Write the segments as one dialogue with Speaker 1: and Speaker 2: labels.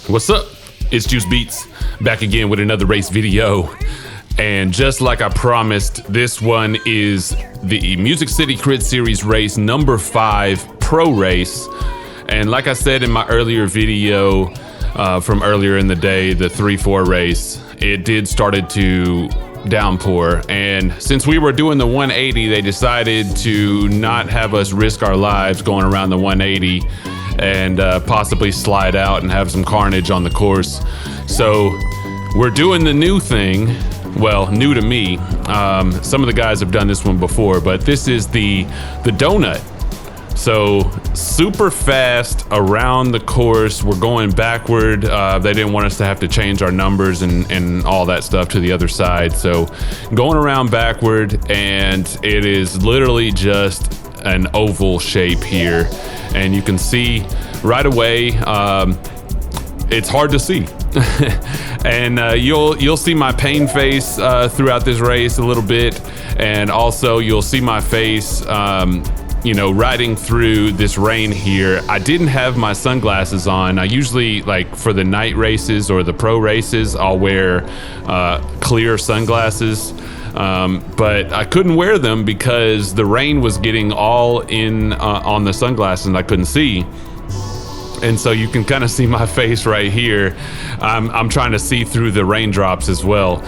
Speaker 1: What's up? It's Juice Beats, back again with another race video. And just like I promised, this one is the Music City Crit Series race number 5 pro race. And like I said in my earlier video from earlier in the day, the 3-4 race, it did started to downpour. And since we were doing the 180, they decided to not have us risk our lives going around the 180 and possibly slide out and have some carnage on the course. So we're doing the new thing. Well, new to me. Some of the guys have done this one before, but this is the donut. So super fast around the course. We're going backward. They didn't want us to have to change our numbers and all that stuff to the other side. So going around backward, and it is literally just an oval shape here. And you can see right away, it's hard to see. And you'll see my pain face throughout this race a little bit, and also you'll see my face riding through this rain here. I didn't have my sunglasses on. I usually, like for the night races or the pro races, I'll wear clear sunglasses, but I couldn't wear them because the rain was getting all in on the sunglasses and I couldn't see. And so you can kind of see my face right here. I'm trying to see through the raindrops as well.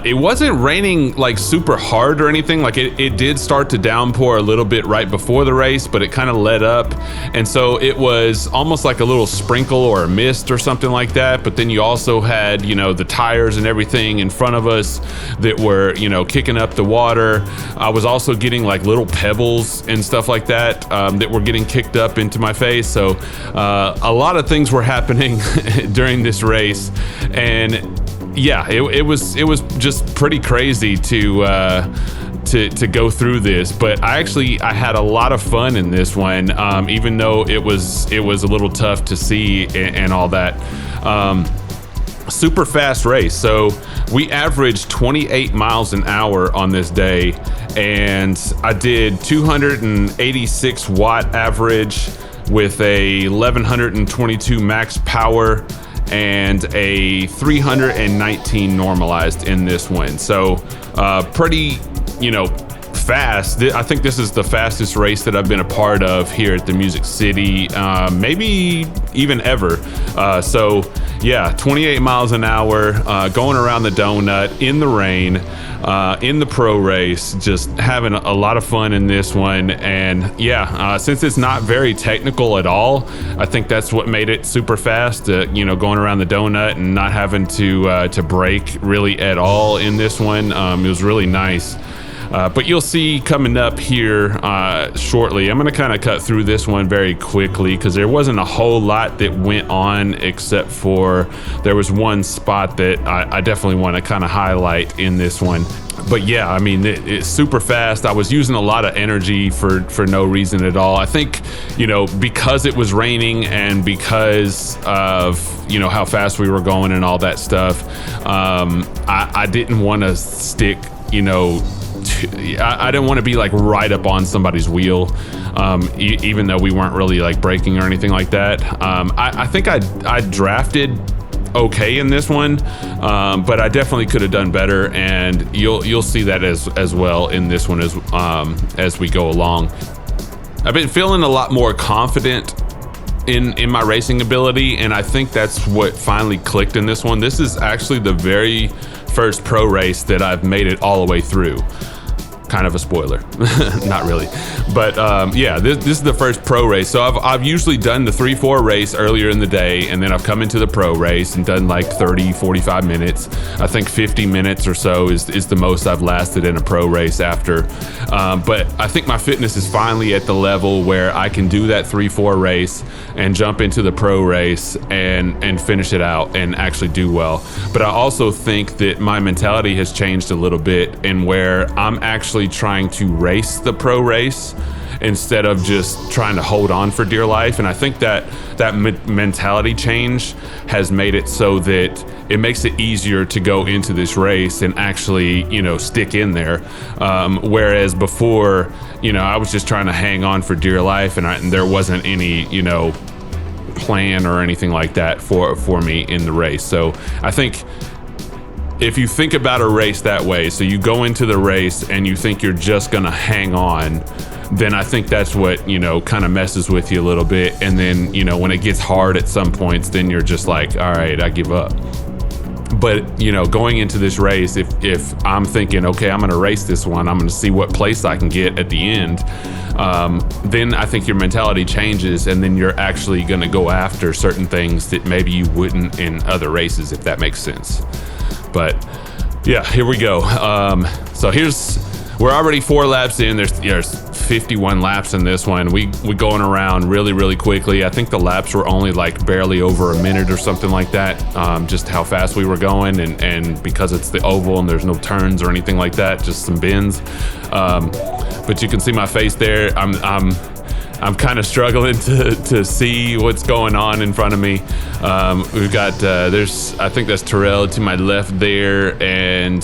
Speaker 1: It wasn't raining like super hard or anything. Like it did start to downpour a little bit right before the race, but it kind of let up. And so it was almost like a little sprinkle or a mist or something like that. But then you also had, the tires and everything in front of us that were, kicking up the water. I was also getting like little pebbles and stuff like that that were getting kicked up into my face. So a lot of things were happening during this race, and yeah, it was just pretty crazy to go through this. But I had a lot of fun in this one, even though it was a little tough to see and all that. Super fast race. So we averaged 28 miles an hour on this day, and I did 286 watt average with a 1122 max power and a 319 normalized in this one. So pretty, fast. I think this is the fastest race that I've been a part of here at the Music City, maybe even ever. So yeah, 28 miles an hour, going around the donut in the rain, in the pro race, just having a lot of fun in this one. And yeah, since it's not very technical at all, I think that's what made it super fast, going around the donut and not having to brake really at all in this one. It was really nice. But you'll see coming up here shortly, I'm going to kind of cut through this one very quickly because there wasn't a whole lot that went on, except for there was one spot that I definitely want to kind of highlight in this one. But yeah, I mean, it's super fast. I was using a lot of energy for no reason at all. I think, because it was raining and because of, how fast we were going and all that stuff, I didn't want to stick, I didn't want to be like right up on somebody's wheel, even though we weren't really like braking or anything like that. I think I drafted okay in this one, but I definitely could have done better, and you'll see that as well in this one as we go along. I've been feeling a lot more confident in my racing ability, and I think that's what finally clicked in this one. This is actually the very first pro race that I've made it all the way through. Kind of a spoiler, not really, but yeah, this is the first pro race. So I've usually done the 3-4 race earlier in the day, and then I've come into the pro race and done like 30-45 minutes. I think 50 minutes or so is the most I've lasted in a pro race after. But I think my fitness is finally at the level where I can do that 3-4 race and jump into the pro race and finish it out and actually do well. But I also think that my mentality has changed a little bit, in where I'm actually trying to race the pro race instead of just trying to hold on for dear life. And I think that mentality change has made it so that it makes it easier to go into this race and actually, stick in there. Whereas before, I was just trying to hang on for dear life, and there wasn't any, plan or anything like that for me in the race. So I think if you think about a race that way, so you go into the race and you think you're just gonna hang on, then I think that's what, you know, kind of messes with you a little bit. And then, you know, when it gets hard at some points, then you're just like, all right, I give up. But, you know, going into this race, if I'm thinking, okay, I'm gonna race this one, I'm gonna see what place I can get at the end, then I think your mentality changes, and then you're actually gonna go after certain things that maybe you wouldn't in other races, if that makes sense. But yeah, here we go. So we're already 4 laps in. There's 51 laps in this one. We going around really quickly. I think the laps were only like barely over a minute or something like that. Just how fast we were going, and because it's the oval and there's no turns or anything like that, just some bends. But you can see my face there. I'm kind of struggling to see what's going on in front of me. We've got, I think that's Terrell to my left there, and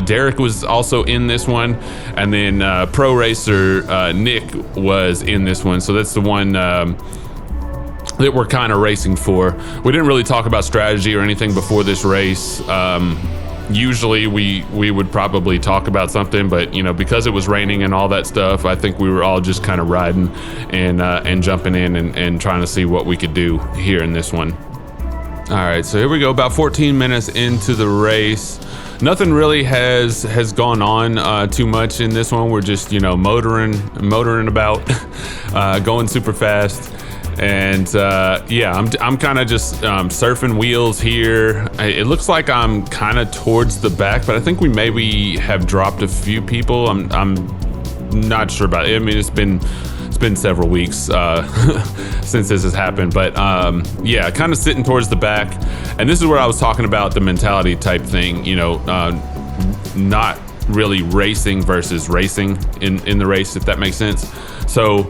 Speaker 1: Derek was also in this one, and then Pro Racer Nick was in this one. So that's the one that we're kind of racing for. We didn't really talk about strategy or anything before this race. Usually we would probably talk about something, but you know, because it was raining and all that stuff, I think we were all just kind of riding and jumping in and trying to see what we could do here in this one. All right, so here we go, about 14 minutes into the race. Nothing really has gone on too much in this one. We're just, you know, motoring about, going super fast. And yeah, I'm kind of just surfing wheels here. It looks like I'm kind of towards the back, but I think we maybe have dropped a few people. I'm not sure about it. I mean, it's been several weeks since this has happened, but yeah, kind of sitting towards the back. And this is where I was talking about the mentality type thing, you know, not really racing versus racing in the race, if that makes sense. So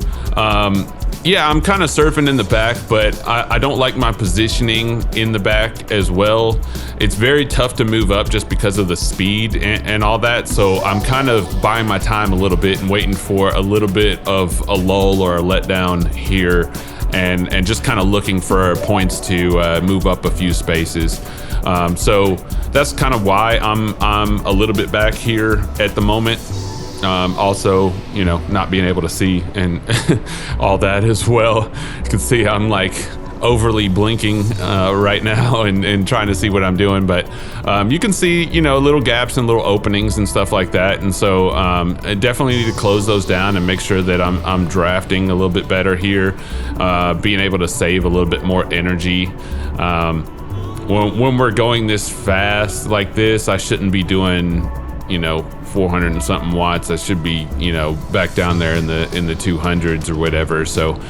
Speaker 1: yeah, I'm kind of surfing in the back, but I don't like my positioning in the back as well. It's very tough to move up just because of the speed and all that. So I'm kind of buying my time a little bit and waiting for a little bit of a lull or a letdown here, and just kind of looking for points to move up a few spaces. So that's kind of why I'm a little bit back here at the moment. Also, you know, not being able to see and all that as well. You can see I'm like overly blinking right now and trying to see what I'm doing, but you can see, you know, little gaps and little openings and stuff like that. And so I definitely need to close those down and make sure that I'm drafting a little bit better here, being able to save a little bit more energy. When we're going this fast like this, I shouldn't be doing, you know, 400 and something watts. I should be, you know, back down there in the 200s or whatever. So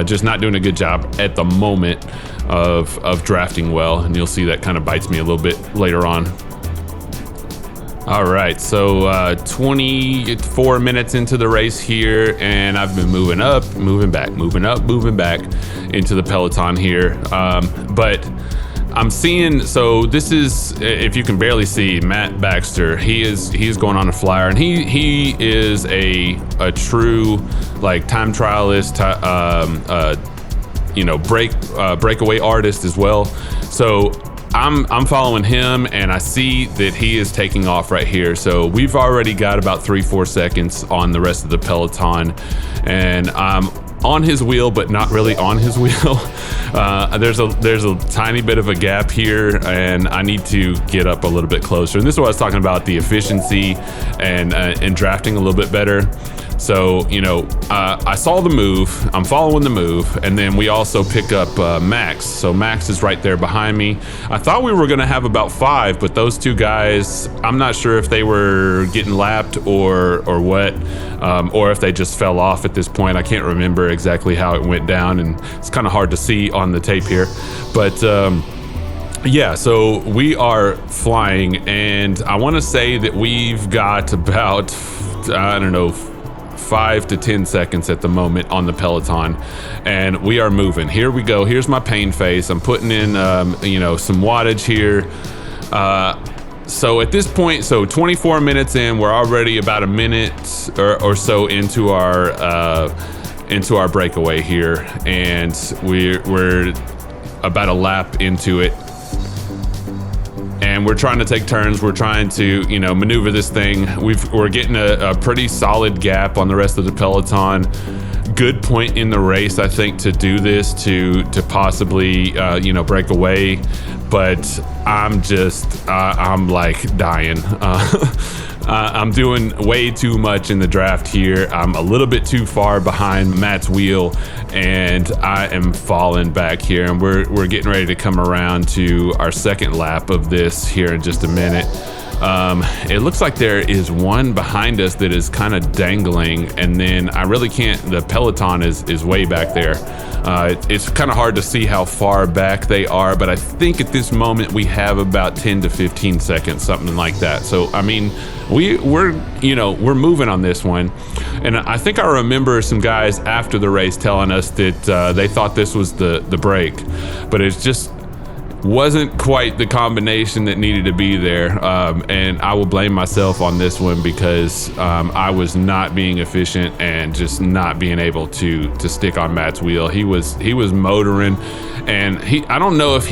Speaker 1: just not doing a good job at the moment of drafting well, and you'll see that kind of bites me a little bit later on. All right, so 24 minutes into the race here, and I've been moving up, moving back, moving up, moving back into the peloton here. But I'm seeing, so this is, if you can barely see, Matt Baxter. He is going on a flyer, and he is a true like time trialist, you know, breakaway artist as well. So I'm following him, and I see that he is taking off right here. So we've already got about 3-4 seconds on the rest of the peloton, and I'm on his wheel, but not really on his wheel. There's a tiny bit of a gap here, and I need to get up a little bit closer. And this is what I was talking about, the efficiency and drafting a little bit better. So, you know, I saw the move, I'm following the move, and then we also pick up Max. So Max is right there behind me. I thought we were gonna have about 5, but those two guys, I'm not sure if they were getting lapped or what, or if they just fell off at this point. I can't remember exactly how it went down, and it's kind of hard to see on the tape here. But yeah, so we are flying, and I wanna say that we've got about, I don't know, 5 to 10 seconds at the moment on the peloton, and we are moving. Here we go. Here's my pain face. I'm putting in you know, some wattage here. So at this point, so 24 minutes in, we're already about a minute or so into our into our breakaway here, and we're about a lap into it. And we're trying to take turns. We're trying to, maneuver this thing. We're getting a pretty solid gap on the rest of the peloton. Good point in the race, I think, to do this, to possibly, break away. But I'm like dying. I'm doing way too much in the draft here. I'm a little bit too far behind Matt's wheel, and I am falling back here. And we're getting ready to come around to our second lap of this here in just a minute. It looks like there is one behind us that is kind of dangling, and then I really can't. The peloton is way back there. It's kind of hard to see how far back they are, but I think at this moment we have about 10 to 15 seconds, something like that. So I mean, we're moving on this one, and I think I remember some guys after the race telling us that they thought this was the break, but it's just wasn't quite the combination that needed to be there, and I will blame myself on this one because I was not being efficient and just not being able to stick on Matt's wheel. He was motoring, and I don't know if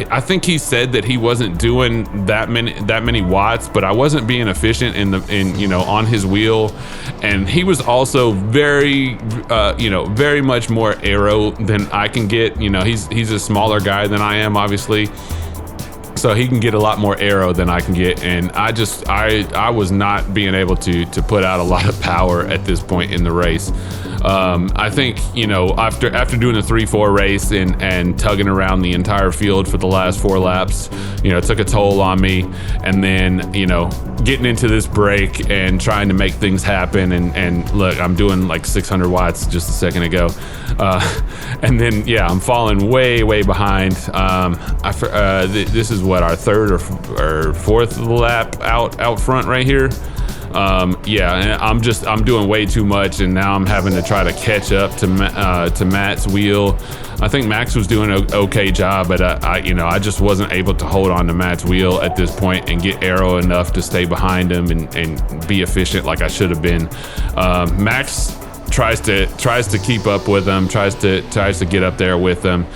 Speaker 1: I think he said that he wasn't doing that many watts, but I wasn't being efficient on his wheel, and he was also very very much more aero than I can get. He's a smaller guy than I am, obviously. So he can get a lot more aero than I can get, and I was not being able to put out a lot of power at this point in the race. I think after doing a 3-4 race and tugging around the entire field for the last 4 laps, it took a toll on me, and then getting into this break and trying to make things happen, and look, I'm doing like 600 watts just a second ago, and then I'm falling way behind. This is what, our third or fourth lap out front right here. And I'm doing way too much, and now I'm having to try to catch up to Matt's wheel. I think Max was doing an okay job, but I just wasn't able to hold on to Matt's wheel at this point and get aero enough to stay behind him and be efficient like I should have been. Max tries to keep up with him, tries to get up there with him.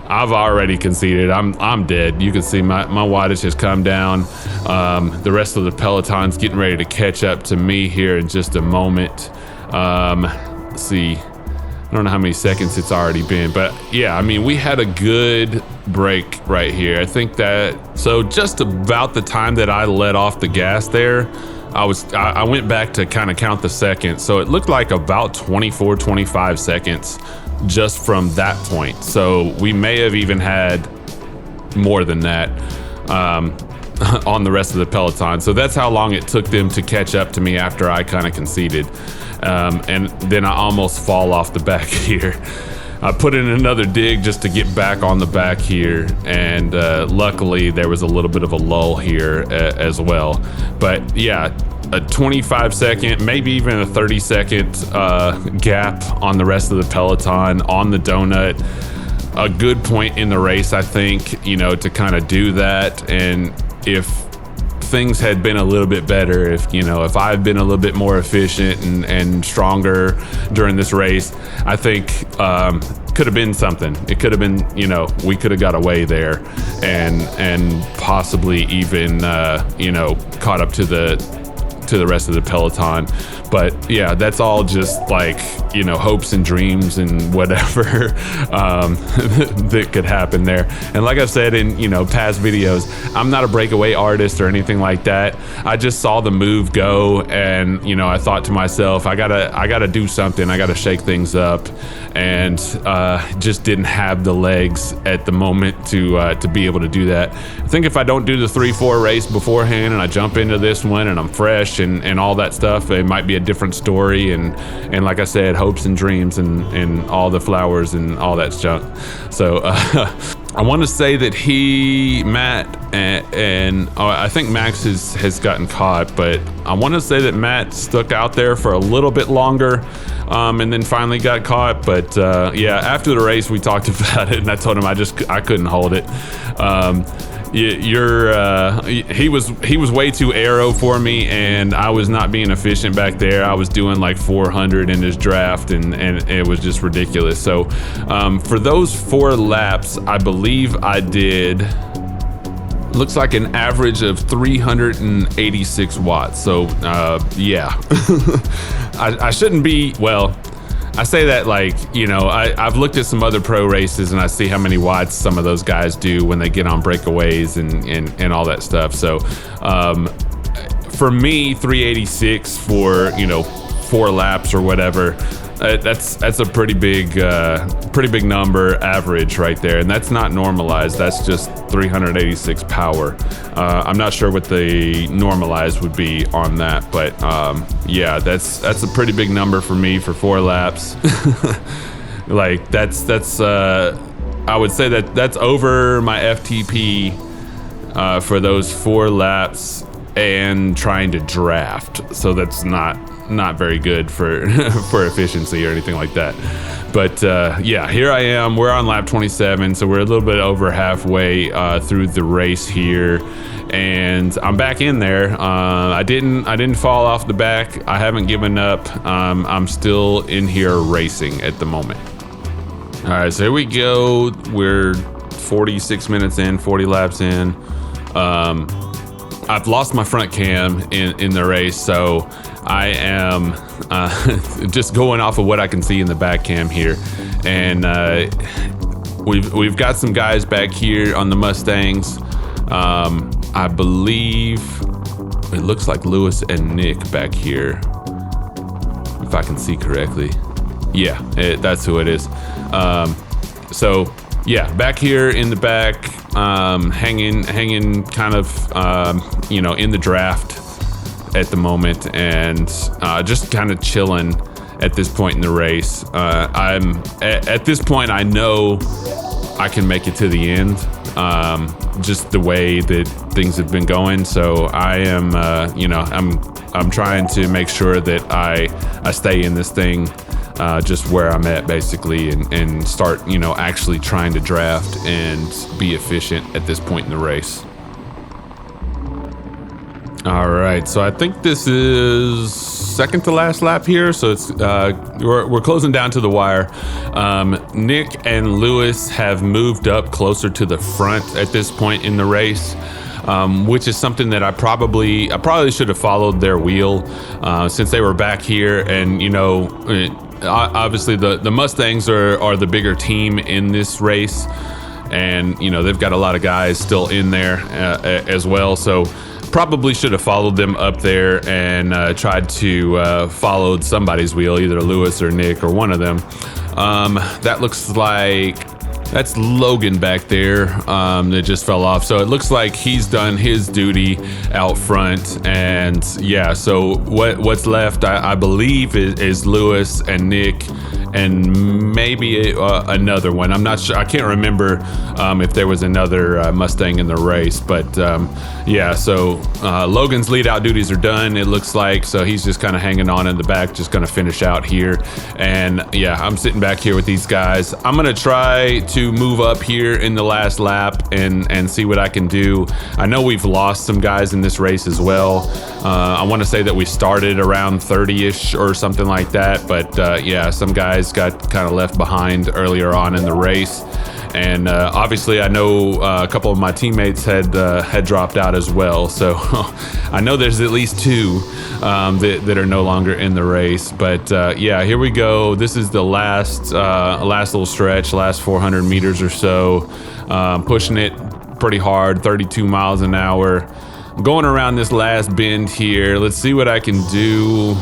Speaker 1: I've already conceded. I'm dead. You can see my wattage has come down. The rest of the peloton's getting ready to catch up to me here in just a moment. Let's see. I don't know how many seconds it's already been, but we had a good break right here. I think so just about the time that I let off the gas there, I went back to kind of count the seconds. So it looked like about 24, 25 seconds just from that point. So we may have even had more than that on the rest of the peloton. So that's how long it took them to catch up to me after I kind of conceded. And then I almost fall off the back here. I put in another dig just to get back on the back here, and luckily there was a little bit of a lull here as well. But a 25 second, maybe even a 30 second gap on the rest of the peloton on the donut. A good point in the race, I think, to kind of do that. And if things had been a little bit better, if I've been a little bit more efficient and stronger during this race, I think could have been something. It could have been, we could have got away there and possibly even caught up to the rest of the peloton. But that's all just like hopes and dreams and whatever that could happen there. And like I've said in past videos, I'm not a breakaway artist or anything like that. I just saw the move go, and I thought to myself, I gotta do something. I gotta shake things up, and just didn't have the legs at the moment to be able to do that. I think if I don't do the 3-4 race beforehand and I jump into this one and I'm fresh and all that stuff, it might be a different story. And like I said, hopes and dreams and all the flowers and all that junk. So I want to say that Matt and I think Max has gotten caught, but I want to say that Matt stuck out there for a little bit longer, and then finally got caught. But after the race we talked about it, and I told him I couldn't hold it. he was way too aero for me, and I was not being efficient back there. I was doing like 400 in this draft, and it was just ridiculous. So for those 4 laps, I believe I did, looks like an average of 386 watts. So yeah, I shouldn't be, well, I say that like, you know, I've looked at some other pro races and I see how many watts some of those guys do when they get on breakaways and all that stuff. So for me, 386 for, you know, 4 laps or whatever, that's a pretty big number average right there, and that's not normalized. That's just 386 power. I'm not sure what the normalized would be on that, but yeah, that's a pretty big number for me for 4 laps. Like that's I would say that's over my FTP for those 4 laps and trying to draft. So that's not very good for for efficiency or anything like that. But yeah, here I am. We're on lap 27, so we're a little bit over halfway through the race here, and I'm back in there. I didn't fall off the back. I haven't given up. I'm still in here racing at the moment. All right, so here we go. We're 46 minutes in, 40 laps in. I've lost my front cam in the race, so I am just going off of what I can see in the back cam here, and we've got some guys back here on the Mustangs. I believe it looks like Lewis and Nick back here, if I can see correctly. Yeah, that's who it is. So yeah, back here in the back, hanging kind of you know, in the draft at the moment, and just kind of chilling at this point in the race. I'm at this point, I know I can make it to the end, just the way that things have been going. So I am, you know, I'm trying to make sure that I stay in this thing, just where I'm at basically, and start, you know, actually trying to draft and be efficient at this point in the race. All right, so I think this is second to last lap here, so it's we're closing down to the wire. Nick and Lewis have moved up closer to the front at this point in the race, which is something that I probably should have followed their wheel, since they were back here. And you know, obviously the Mustangs are the bigger team in this race, and you know, they've got a lot of guys still in there as well. So probably should have followed them up there and tried to follow somebody's wheel, either Lewis or Nick or one of them. That looks like that's Logan back there, that just fell off. So it looks like he's done his duty out front. And yeah, so what's left, I believe, is Lewis and Nick, and maybe another one. I'm not sure. I can't remember if there was another Mustang in the race, but yeah, so Logan's lead out duties are done, it looks like. So he's just kind of hanging on in the back, just going to finish out here. And yeah, I'm sitting back here with these guys. I'm going to try to move up here in the last lap and see what I can do. I know we've lost some guys in this race as well. I want to say that we started around 30-ish or something like that, but yeah, some guys got kind of left behind earlier on in the race. And obviously I know a couple of my teammates had dropped out as well, so I know there's at least 2 that are no longer in the race. But yeah, here we go. This is the last little stretch, last 400 meters or so, pushing it pretty hard, 32 miles an hour. Going around this last bend here. Let's see what I can do.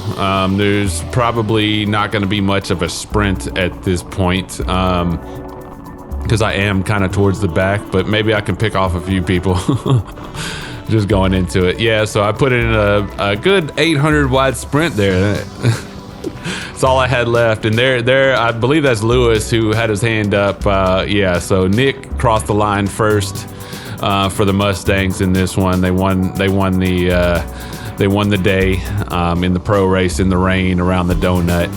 Speaker 1: There's probably not going to be much of a sprint at this point, because I am kind of towards the back, but maybe I can pick off a few people just going into it. Yeah, so I put in a good 800 wide sprint there. That's all I had left. And there, I believe that's Lewis who had his hand up. Yeah, so Nick crossed the line first for the Mustangs in this one. They won the day in the pro race in the rain around the donut.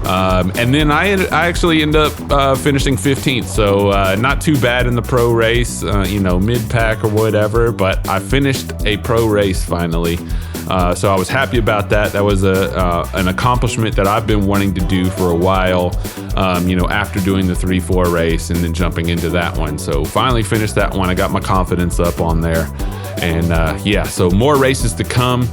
Speaker 1: And then I actually end up finishing 15th, so not too bad in the pro race, mid-pack or whatever, but I finished a pro race finally. So I was happy about that. That was an accomplishment that I've been wanting to do for a while, after doing the 3-4 race and then jumping into that one. So finally finished that one. I got my confidence up on there. And so more races to come.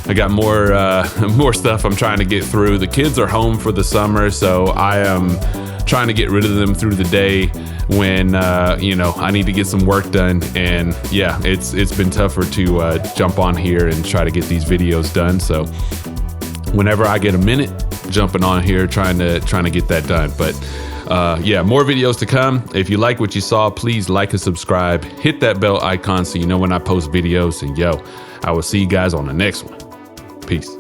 Speaker 1: I got more stuff I'm trying to get through. The kids are home for the summer, so I am trying to get rid of them through the day when I need to get some work done. And yeah, it's been tougher to jump on here and try to get these videos done. So whenever I get a minute, jumping on here trying to get that done. But more videos to come. If you like what you saw, please like and subscribe. Hit that bell icon so you know when I post videos. And I will see you guys on the next one. Peace.